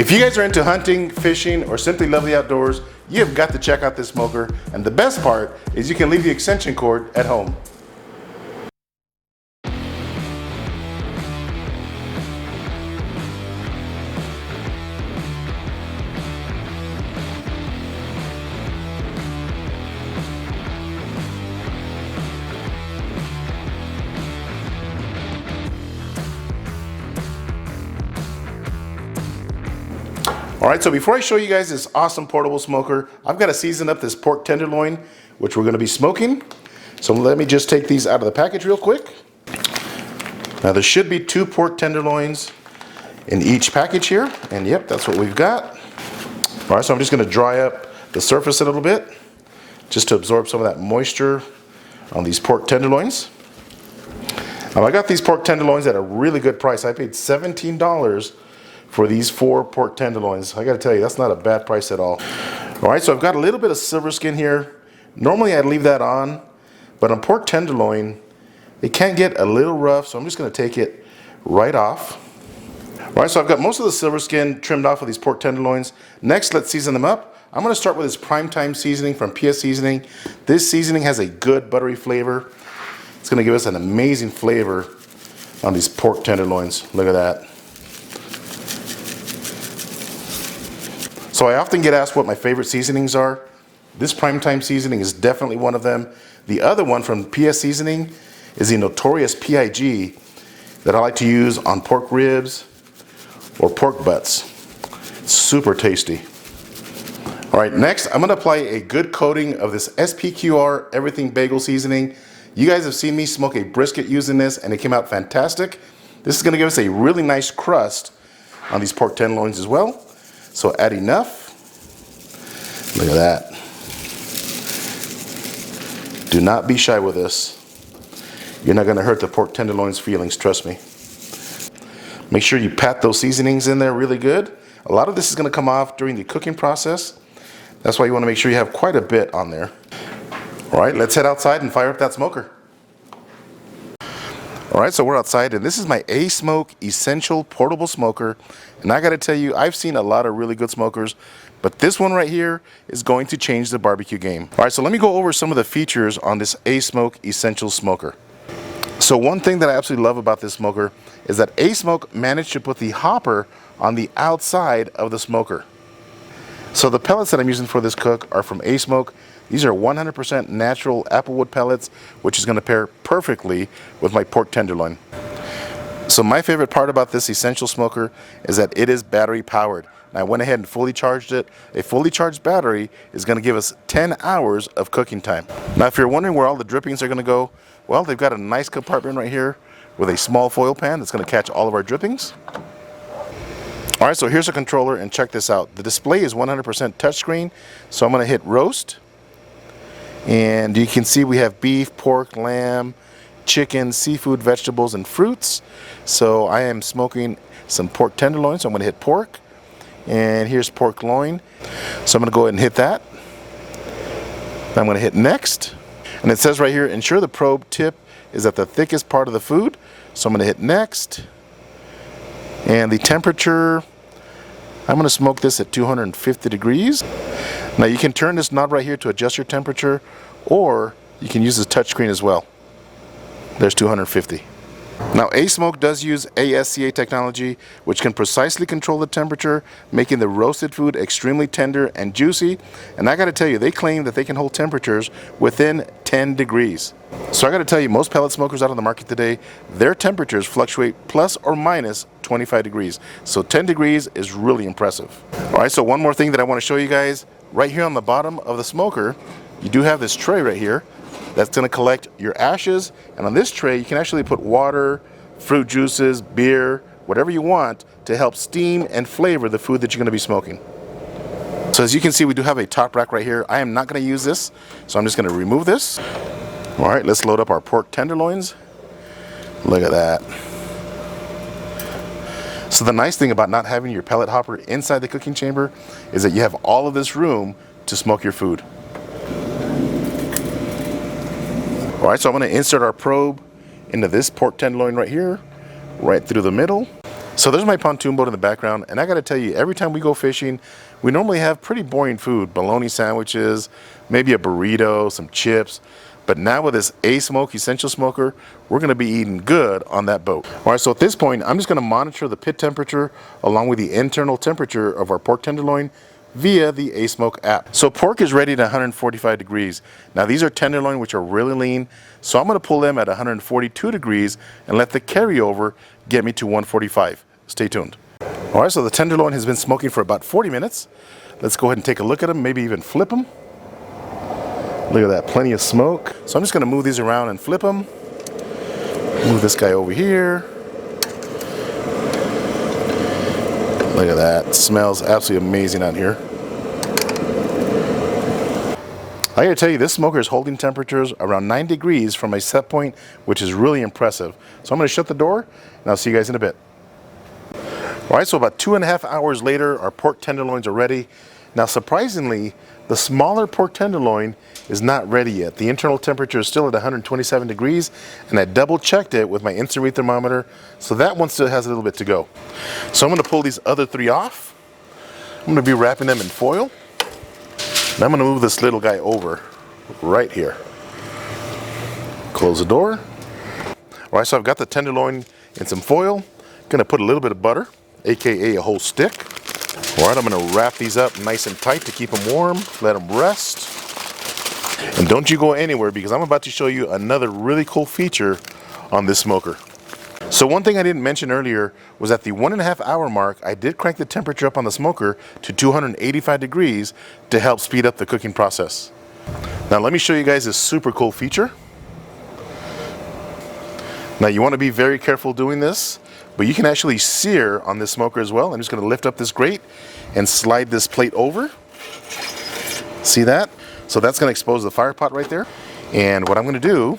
If you guys are into hunting, fishing, or simply love the outdoors, you have got to check out this smoker. And the best part is you can leave the extension cord at home. All right, so before I show you guys this awesome portable smoker, I've got to season up this pork tenderloin, which we're going to be smoking. So let me just take these out of the package real quick. Now there should be 2 pork tenderloins in each package here, and yep, that's what we've got. All right, so I'm just going to dry up the surface a little bit, just to absorb some of that moisture on these pork tenderloins. Now I got these pork tenderloins at a really good price. I paid $17 for these 4 pork tenderloins. I gotta tell you, that's not a bad price at all. All right, so I've got a little bit of silver skin here. Normally I'd leave that on, but on pork tenderloin, it can get a little rough, so I'm just gonna take it right off. All right, so I've got most of the silver skin trimmed off of these pork tenderloins. Next, let's season them up. I'm gonna start with this primetime seasoning from PS Seasoning. This seasoning has a good buttery flavor. It's gonna give us an amazing flavor on these pork tenderloins. Look at that. So I often get asked what my favorite seasonings are. This primetime seasoning is definitely one of them. The other one from PS Seasoning is the notorious PIG that I like to use on pork ribs or pork butts. It's super tasty. All right, next I'm gonna apply a good coating of this SPQR Everything Bagel Seasoning. You guys have seen me smoke a brisket using this and it came out fantastic. This is gonna give us a really nice crust on these pork tenderloins as well. So add enough. Look at that. Do not be shy with this. You're not gonna hurt the pork tenderloin's feelings, trust me. Make sure you pat those seasonings in there really good. A lot of this is gonna come off during the cooking process. That's why you wanna make sure you have quite a bit on there. All right, let's head outside and fire up that smoker. All right, so we're outside, and this is my asmoke Essential Portable Smoker. And I gotta tell you, I've seen a lot of really good smokers, but this one right here is going to change the barbecue game. All right, so let me go over some of the features on this asmoke Essential Smoker. So one thing that I absolutely love about this smoker is that asmoke managed to put the hopper on the outside of the smoker. So the pellets that I'm using for this cook are from asmoke. These are 100% natural applewood pellets, which is going to pair perfectly with my pork tenderloin. So my favorite part about this Essential Smoker is that it is battery powered. And I went ahead and fully charged it. A fully charged battery is going to give us 10 hours of cooking time. Now if you're wondering where all the drippings are going to go, well, they've got a nice compartment right here with a small foil pan that's going to catch all of our drippings. All right, so here's a controller, and check this out. The display is 100% touchscreen, so I'm going to hit roast. And you can see we have beef, pork, lamb, chicken, seafood, vegetables, and fruits. So I am smoking some pork tenderloin, so I'm going to hit pork. And here's pork loin. So I'm going to go ahead and hit that. I'm going to hit next. And it says right here, ensure the probe tip is at the thickest part of the food. So I'm going to hit next. And the temperature, I'm going to smoke this at 250 degrees. Now you can turn this knob right here to adjust your temperature, or you can use the touchscreen as well. There's 250. Now asmoke does use ASCA technology, which can precisely control the temperature, making the roasted food extremely tender and juicy. And I gotta tell you, they claim that they can hold temperatures within 10 degrees. So I gotta tell you, most pellet smokers out on the market today, their temperatures fluctuate plus or minus 25 degrees. So 10 degrees is really impressive. All right, so one more thing that I wanna show you guys. Right here on the bottom of the smoker, you do have this tray right here that's going to collect your ashes, and on this tray you can actually put water, fruit juices, beer, whatever you want to help steam and flavor the food that you're going to be smoking. So as you can see, we do have a top rack right here. I am not going to use this, so I'm just going to remove this. All right, let's load up our pork tenderloins. Look at that. So the nice thing about not having your pellet hopper inside the cooking chamber is that you have all of this room to smoke your food. All right, so I'm going to insert our probe into this pork tenderloin right here, right through the middle. So there's my pontoon boat in the background, and I gotta tell you, every time we go fishing, we normally have pretty boring food, bologna sandwiches, maybe a burrito, some chips. But now with this asmoke essential smoker, we're gonna be eating good on that boat. All right, so at this point, I'm just gonna monitor the pit temperature along with the internal temperature of our pork tenderloin via the asmoke app. So pork is ready at 145 degrees. Now these are tenderloin, which are really lean, so I'm gonna pull them at 142 degrees and let the carryover get me to 145. Stay tuned. All right, so the tenderloin has been smoking for about 40 minutes. Let's go ahead and take a look at them, maybe even flip them. Look at that, plenty of smoke. So I'm just gonna move these around and flip them. Move this guy over here. Look at that, smells absolutely amazing out here. I gotta tell you, this smoker is holding temperatures around 9 degrees from my set point, which is really impressive. So I'm gonna shut the door, and I'll see you guys in a bit. All right, so about 2.5 hours later, our pork tenderloins are ready. Now, surprisingly, the smaller pork tenderloin is not ready yet. The internal temperature is still at 127 degrees, and I double checked it with my instant read thermometer, so that one still has a little bit to go. So I'm gonna pull these other 3 off. I'm gonna be wrapping them in foil. And I'm gonna move this little guy over right here. Close the door. All right, so I've got the tenderloin in some foil. Gonna put a little bit of butter, AKA a whole stick. All right, I'm gonna wrap these up nice and tight to keep them warm, let them rest. And don't you go anywhere, because I'm about to show you another really cool feature on this smoker. So one thing I didn't mention earlier was at the 1.5 hour mark, I did crank the temperature up on the smoker to 285 degrees to help speed up the cooking process. Now let me show you guys this super cool feature. Now you want to be very careful doing this, but you can actually sear on this smoker as well. I'm just going to lift up this grate and slide this plate over. See that? So that's going to expose the fire pot right there. And what I'm going to do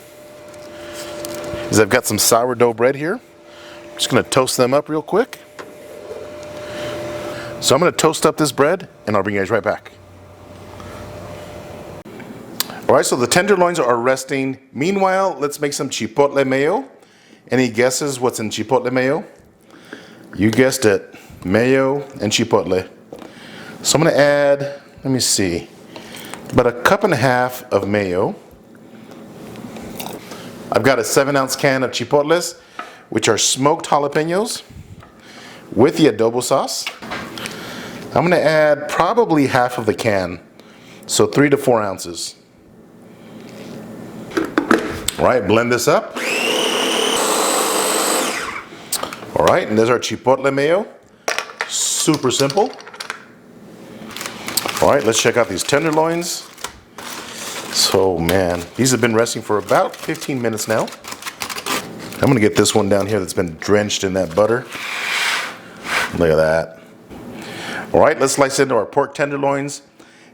is I've got some sourdough bread here. I'm just going to toast them up real quick. So I'm going to toast up this bread, and I'll bring you guys right back. All right, so the tenderloins are resting. Meanwhile, let's make some chipotle mayo. Any guesses what's in chipotle mayo? You guessed it, mayo and chipotle. So I'm going to add, let me see, about 1.5 cups of mayo. I've got a 7-ounce can of chipotles, which are smoked jalapenos with the adobo sauce. I'm going to add probably half of the can, so 3 to 4 ounces. All right, blend this up. All right, and there's our chipotle mayo. Super simple. All right, let's check out these tenderloins. So man, these have been resting for about 15 minutes now. I'm gonna get this one down here that's been drenched in that butter. Look at that. All right, let's slice into our pork tenderloins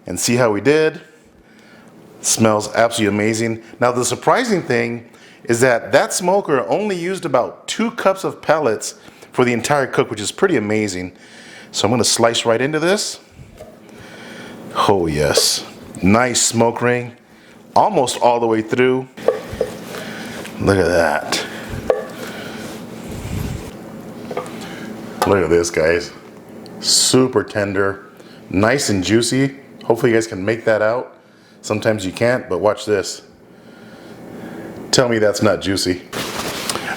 and see how we did. Smells absolutely amazing. Now the surprising thing is that that smoker only used about 2 cups of pellets for the entire cook, which is pretty amazing. So I'm gonna slice right into this. Oh yes, nice smoke ring, almost all the way through. Look at that. Look at this, guys. Super tender, nice and juicy. Hopefully you guys can make that out. Sometimes you can't, but watch this. Tell me that's not juicy.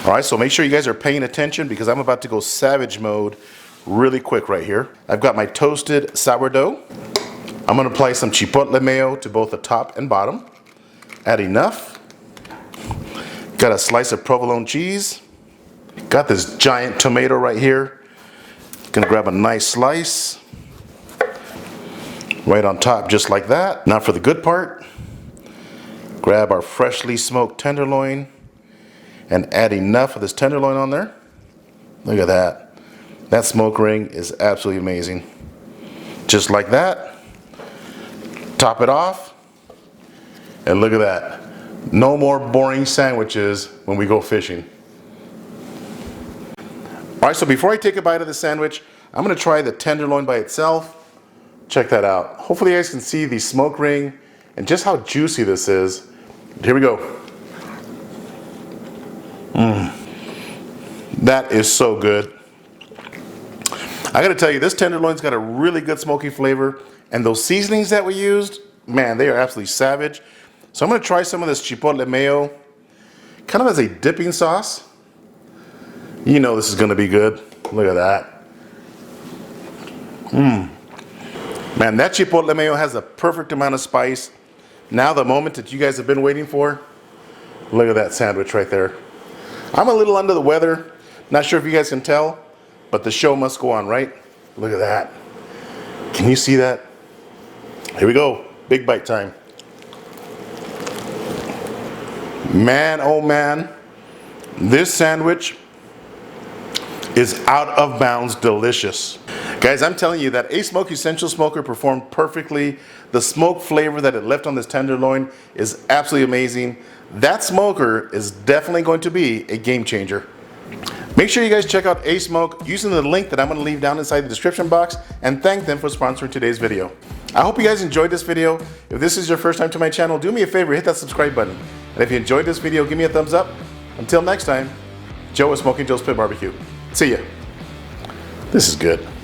All right, so make sure you guys are paying attention, because I'm about to go savage mode really quick right here. I've got my toasted sourdough. I'm gonna apply some chipotle mayo to both the top and bottom. Add enough. Got a slice of provolone cheese. Got this giant tomato right here. Gonna grab a nice slice. Right on top, just like that. Now for the good part. Grab our freshly smoked tenderloin and add enough of this tenderloin on there. Look at that. That smoke ring is absolutely amazing. Just like that. Top it off. And look at that. No more boring sandwiches when we go fishing. All right, so before I take a bite of the sandwich, I'm gonna try the tenderloin by itself. Check that out. Hopefully you guys can see the smoke ring and just how juicy this is. Here we go. That is so good. I gotta tell you, this tenderloin's got a really good smoky flavor, and those seasonings that we used, man, they are absolutely savage. So I'm gonna try some of this chipotle mayo, kind of as a dipping sauce. You know this is gonna be good. Look at that. Man, that chipotle mayo has a perfect amount of spice. Now the moment that you guys have been waiting for. Look at that sandwich right there. I'm a little under the weather. Not sure if you guys can tell, but the show must go on, right? Look at that. Can you see that? Here we go. Big bite time. Man, oh man. This sandwich is out of bounds delicious. Guys, I'm telling you that Asmoke Essential Smoker performed perfectly. The smoke flavor that it left on this tenderloin is absolutely amazing. That smoker is definitely going to be a game changer. Make sure you guys check out Asmoke using the link that I'm going to leave down inside the description box, and thank them for sponsoring today's video. I hope you guys enjoyed this video. If this is your first time to my channel, do me a favor, hit that subscribe button. And if you enjoyed this video, give me a thumbs up. Until next time, Joe with Smokin Joe's Pit BBQ. See ya. This is good.